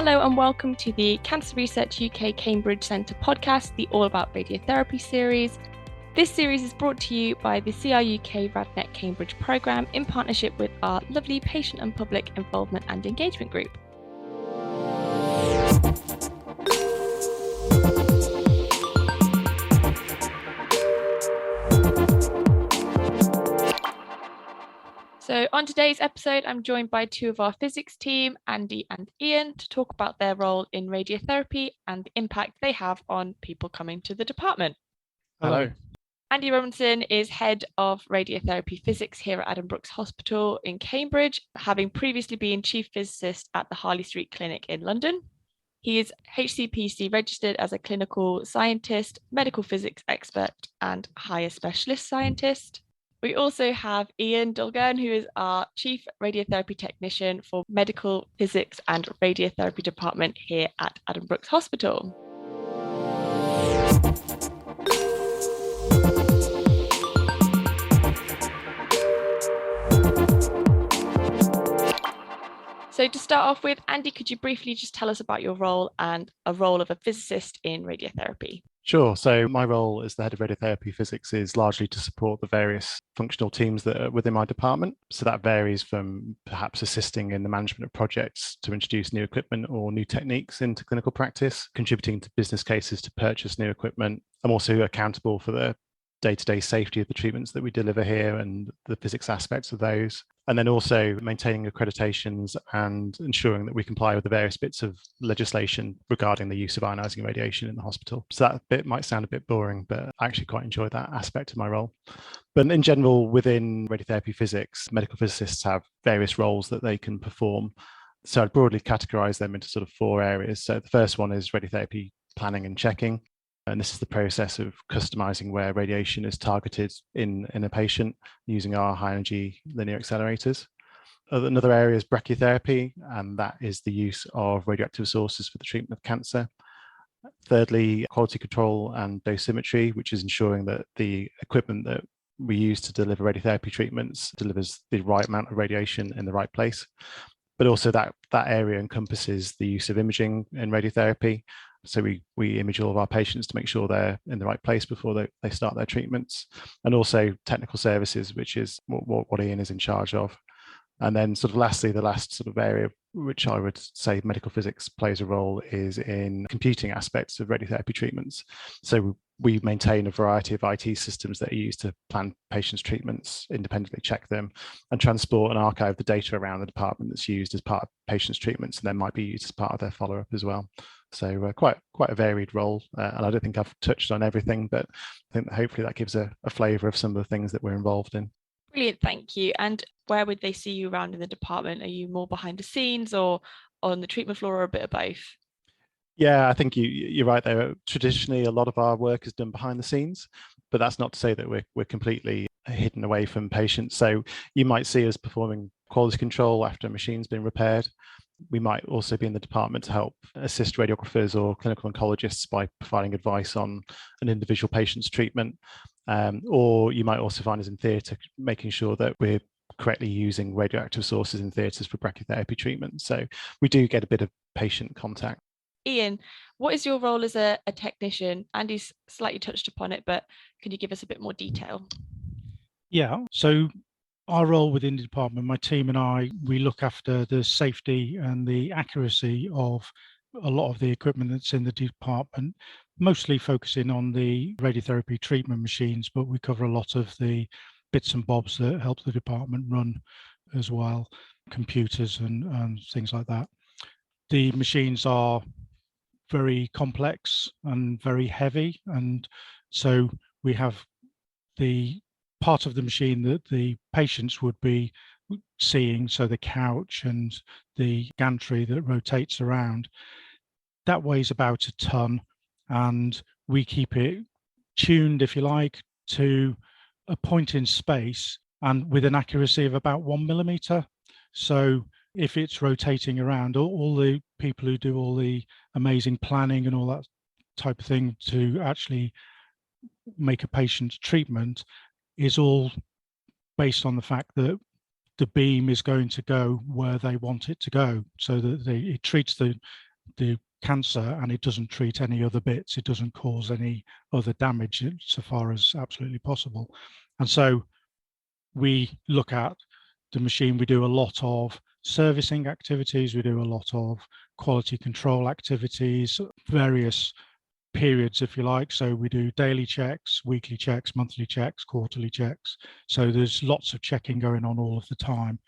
Hello and welcome to the Cancer Research UK Cambridge Centre podcast, the All About Radiotherapy series. This series is brought to you by the CRUK RadNet Cambridge programme in partnership with our lovely patient and public involvement and engagement group. So on today's episode, I'm joined by two of our physics team, Andy and Ian, to talk about their role in radiotherapy and the impact they have on people coming to the department. Hello. Andy Robinson is head of radiotherapy physics here at Addenbrooke Hospital in Cambridge, having previously been chief physicist at the Harley Street Clinic in London. He is HCPC registered as a clinical scientist, medical physics expert, and higher specialist scientist. We also have Ian Dulgarn, who is our Chief Radiotherapy Technician for Medical Physics and Radiotherapy Department here at Addenbrooke Hospital. So to start off with, Andy, could you briefly just tell us about your role and a role of a physicist in radiotherapy? Sure. So my role as the head of radiotherapy physics is largely to support the various functional teams that are within my department. So that varies from perhaps assisting in the management of projects to introduce new equipment or new techniques into clinical practice, contributing to business cases to purchase new equipment. I'm also accountable for the day-to-day safety of the treatments that we deliver here and the physics aspects of those. And then also maintaining accreditations and ensuring that we comply with the various bits of legislation regarding the use of ionizing radiation in the hospital. So that bit might sound a bit boring, but I actually quite enjoy that aspect of my role. But in general, within radiotherapy physics, medical physicists have various roles that they can perform. So I'd broadly categorize them into sort of four areas. So the first one is radiotherapy planning and checking. And this is the process of customizing where radiation is targeted in a patient using our high energy linear accelerators. Another area is brachytherapy, and that is the use of radioactive sources for the treatment of cancer. Thirdly, quality control and dosimetry, which is ensuring that the equipment that we use to deliver radiotherapy treatments delivers the right amount of radiation in the right place. But also that area encompasses the use of imaging in radiotherapy. So we image all of our patients to make sure they're in the right place before they start their treatments, and also technical services, which is what Ian is in charge of. And then sort of lastly, the last sort of area which I would say medical physics plays a role is in computing aspects of radiotherapy treatments. So we maintain a variety of IT systems that are used to plan patients' treatments, independently check them, and transport and archive the data around the department that's used as part of patients' treatments, and then might be used as part of their follow-up as well. So quite a varied role, and I don't think I've touched on everything, but I think that hopefully that gives a flavour of some of the things that we're involved in. Brilliant, thank you. And where would they see you around in the department? Are you more behind the scenes or on the treatment floor, or a bit of both? Yeah, I think you're right there. Traditionally, a lot of our work is done behind the scenes, but that's not to say that we're completely hidden away from patients. So you might see us performing quality control after a machine's been repaired. We might also be in the department to help assist radiographers or clinical oncologists by providing advice on an individual patient's treatment. Or you might also find us in theatre, making sure that we're correctly using radioactive sources in theatres for brachytherapy treatment. So we do get a bit of patient contact. Ian, what is your role as a technician? Andy's slightly touched upon it, but can you give us a bit more detail? Yeah, so our role within the department, my team and I, we look after the safety and the accuracy of a lot of the equipment that's in the department, mostly focusing on the radiotherapy treatment machines, but we cover a lot of the bits and bobs that help the department run as well, computers and things like that. The machines are very complex and very heavy, and so we have the part of the machine that the patients would be seeing, so the couch and the gantry that rotates around, that weighs about a ton, and we keep it tuned, if you like, to a point in space and with an accuracy of about 1 millimeter. So if it's rotating around, all the people who do all the amazing planning and all that type of thing to actually make a patient's treatment is all based on the fact that the beam is going to go where they want it to go, so that it treats the the cancer, and it doesn't treat any other bits. It doesn't cause any other damage so far as absolutely possible. And so we look at the machine. We do a lot of servicing activities. We do a lot of quality control activities, various periods, if you like. So we do daily checks, weekly checks, monthly checks, quarterly checks. So there's lots of checking going on all of the time,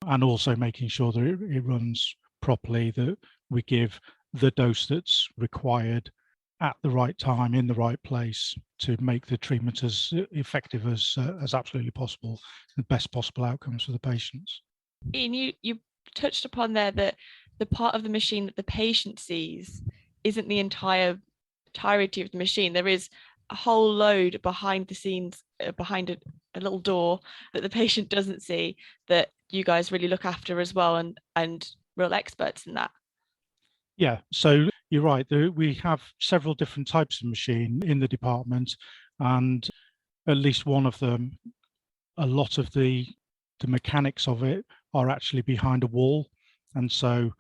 and also making sure that it runs properly, that we give the dose that's required at the right time in the right place to make the treatment as effective as absolutely possible, the best possible outcomes for the patients. Ian, you touched upon there that the part of the machine that the patient sees isn't the entirety of the machine. There is a whole load behind the scenes, behind a little door that the patient doesn't see, that you guys really look after as well, and real experts in that. Yeah, so you're right. We have several different types of machine in the department, and at least one of them, a lot of the mechanics of it are actually behind a wall. And so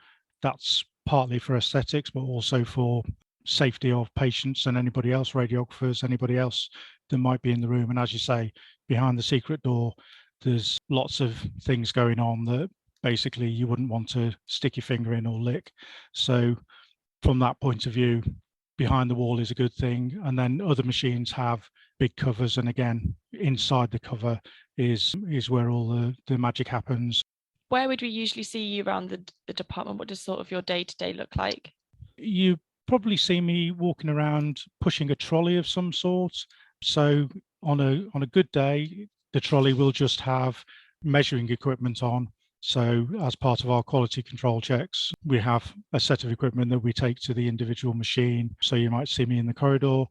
that's partly for aesthetics, but also for safety of patients and anybody else, radiographers, anybody else that might be in the room. And as you say, behind the secret door, there's lots of things going on that basically you wouldn't want to stick your finger in or lick. So from that point of view, behind the wall is a good thing. And then other machines have big covers, and again, inside the cover is where all the magic happens. Where would we usually see you around the department? What does sort of your day-to-day look like? You probably see me walking around pushing a trolley of some sort. So on a good day, the trolley will just have measuring equipment on. So as part of our quality control checks, we have a set of equipment that we take to the individual machine. So you might see me in the corridor.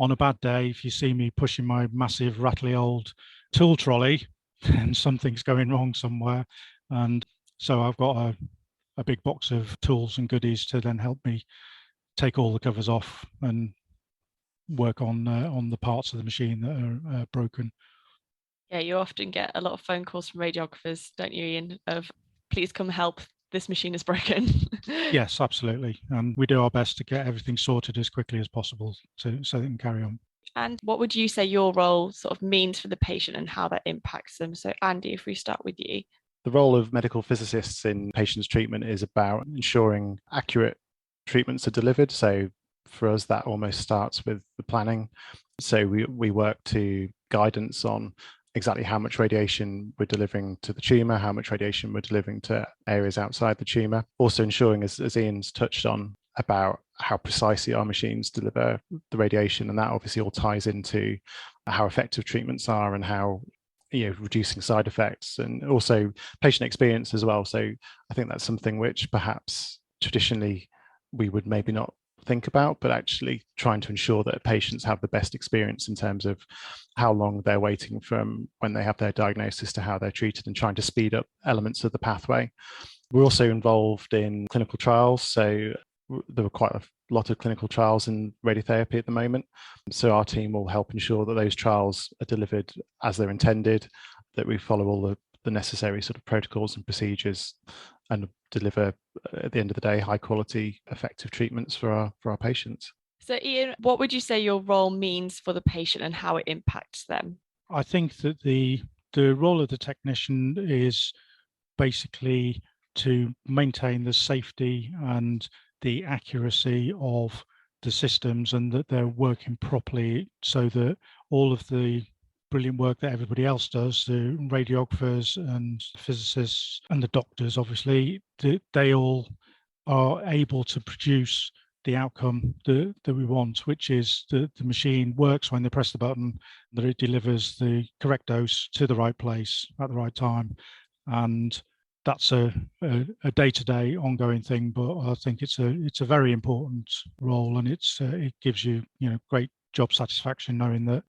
On a bad day, if you see me pushing my massive rattly old tool trolley, then something's going wrong somewhere. And so I've got a big box of tools and goodies to then help me take all the covers off and work on the parts of the machine that are broken. Yeah, you often get a lot of phone calls from radiographers, don't you, Ian, of please come help, this machine is broken. Yes, absolutely. And we do our best to get everything sorted as quickly as possible so they can carry on. And what would you say your role sort of means for the patient and how that impacts them? So Andy, if we start with you. The role of medical physicists in patients' treatment is about ensuring accurate treatments are delivered. So for us, that almost starts with the planning. So we work to guidance on exactly how much radiation we're delivering to the tumour, how much radiation we're delivering to areas outside the tumour. Also ensuring, as Ian's touched on, about how precisely our machines deliver the radiation. And that obviously all ties into how effective treatments are and how, reducing side effects and also patient experience as well. So I think that's something which perhaps traditionally we would maybe not think about, but actually trying to ensure that patients have the best experience in terms of how long they're waiting from when they have their diagnosis to how they're treated, and trying to speed up elements of the pathway. We're also involved in clinical trials. So there were quite a lot of clinical trials in radiotherapy at the moment. So our team will help ensure that those trials are delivered as they're intended, that we follow all the necessary sort of protocols and procedures, and deliver, at the end of the day, high quality, effective treatments for our patients. So Ian, what would you say your role means for the patient and how it impacts them? I think that the role of the technician is basically to maintain the safety and the accuracy of the systems, and that they're working properly, so that all of the brilliant work that everybody else does, the radiographers and physicists and the doctors, obviously, they all are able to produce the outcome that we want, which is that the machine works when they press the button, that it delivers the correct dose to the right place at the right time. And that's a day-to-day ongoing thing, but I think it's a very important role, and it gives you great job satisfaction knowing that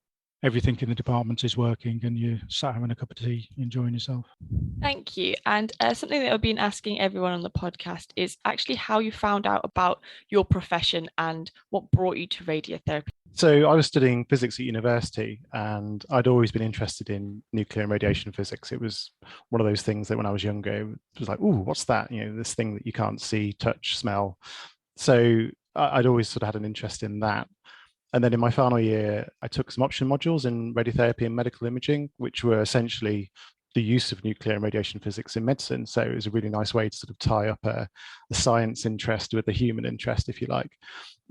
everything in the department is working and you're sat having a cup of tea, enjoying yourself. Thank you. And something that I've been asking everyone on the podcast is actually how you found out about your profession and what brought you to radiotherapy. So I was studying physics at university, and I'd always been interested in nuclear and radiation physics. It was one of those things that when I was younger, it was like, ooh, what's that? This thing that you can't see, touch, smell. So I'd always sort of had an interest in that. And then in my final year, I took some option modules in radiotherapy and medical imaging, which were essentially the use of nuclear and radiation physics in medicine. So it was a really nice way to sort of tie up a science interest with a human interest, if you like.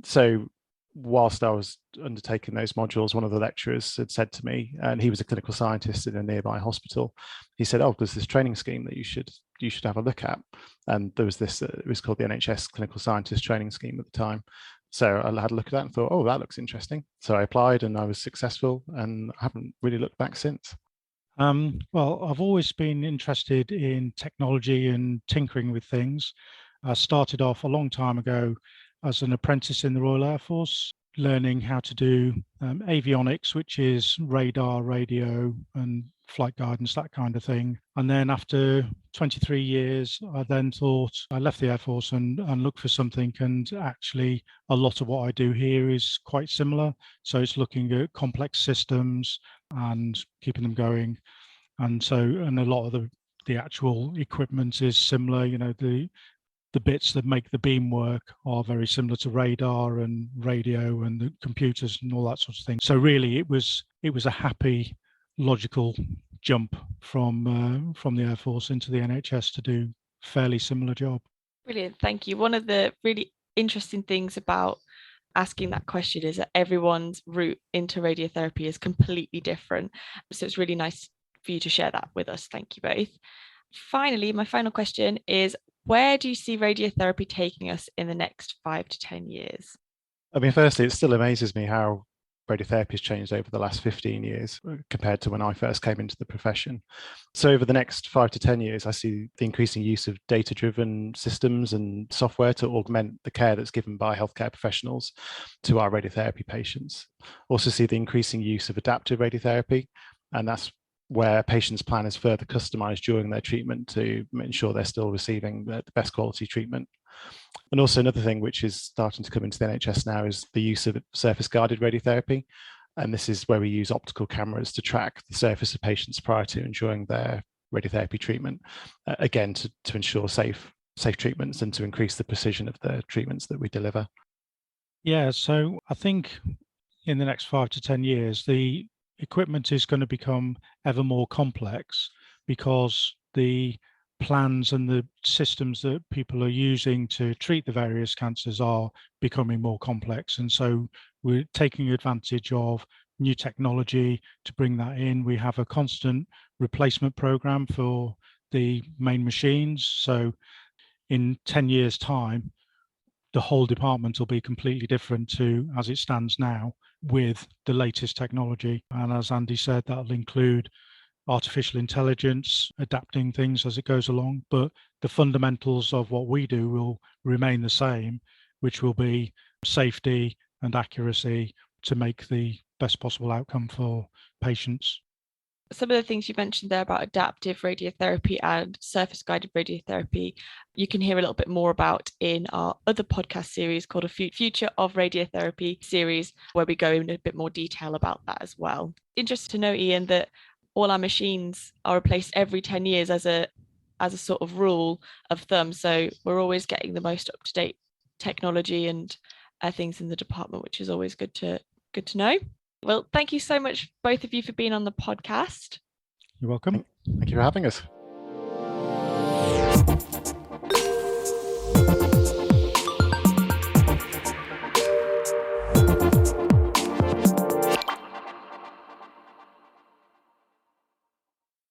So whilst I was undertaking those modules, one of the lecturers had said to me, and he was a clinical scientist in a nearby hospital, he said, "Oh, there's this training scheme that you should have a look at." And there was this, it was called the NHS Clinical Scientist Training Scheme at the time. So I had a look at that and thought, oh, that looks interesting. So I applied and I was successful, and I haven't really looked back since. Well, I've always been interested in technology and tinkering with things. I started off a long time ago as an apprentice in the Royal Air Force, learning how to do avionics, which is radar, radio, and flight guidance, that kind of thing. And then after 23 years, I then thought I left the Air Force and looked for something. And actually, a lot of what I do here is quite similar. So it's looking at complex systems and keeping them going. And so, and a lot of the actual equipment is similar. You know, the bits that make the beam work are very similar to radar and radio and the computers and all that sort of thing. So really, it was a happy, logical jump from the Air Force into the NHS to do fairly similar job. Brilliant, thank you. One of the really interesting things about asking that question is that everyone's route into radiotherapy is completely different. So it's really nice for you to share that with us. Thank you both. Finally, my final question is, where do you see radiotherapy taking us in the next 5 to 10 years? I mean, firstly, it still amazes me how radiotherapy has changed over the last 15 years compared to when I first came into the profession. So over the next 5 to 10 years, I see the increasing use of data-driven systems and software to augment the care that's given by healthcare professionals to our radiotherapy patients. Also see the increasing use of adaptive radiotherapy, and that's where a patient's plan is further customized during their treatment to ensure they're still receiving the best quality treatment. And also another thing which is starting to come into the NHS now is the use of surface guided radiotherapy. And this is where we use optical cameras to track the surface of patients prior to and during their radiotherapy treatment, again, to ensure safe treatments and to increase the precision of the treatments that we deliver. Yeah, so I think in the next 5 to 10 years, the equipment is going to become ever more complex because the plans and the systems that people are using to treat the various cancers are becoming more complex. And so we're taking advantage of new technology to bring that in. We have a constant replacement program for the main machines. So in 10 years' time, the whole department will be completely different to as it stands now with the latest technology. And as Andy said, that'll include artificial intelligence, adapting things as it goes along. But the fundamentals of what we do will remain the same, which will be safety and accuracy to make the best possible outcome for patients. Some of the things you mentioned there about adaptive radiotherapy and surface guided radiotherapy, you can hear a little bit more about in our other podcast series called A Future of Radiotherapy series, where we go in a bit more detail about that as well. Interested to know, Ian, that all our machines are replaced every 10 years as a sort of rule of thumb. So we're always getting the most up-to-date technology and things in the department, which is always good to know. Well, thank you so much, both of you, for being on the podcast. You're welcome. Thank you for having us.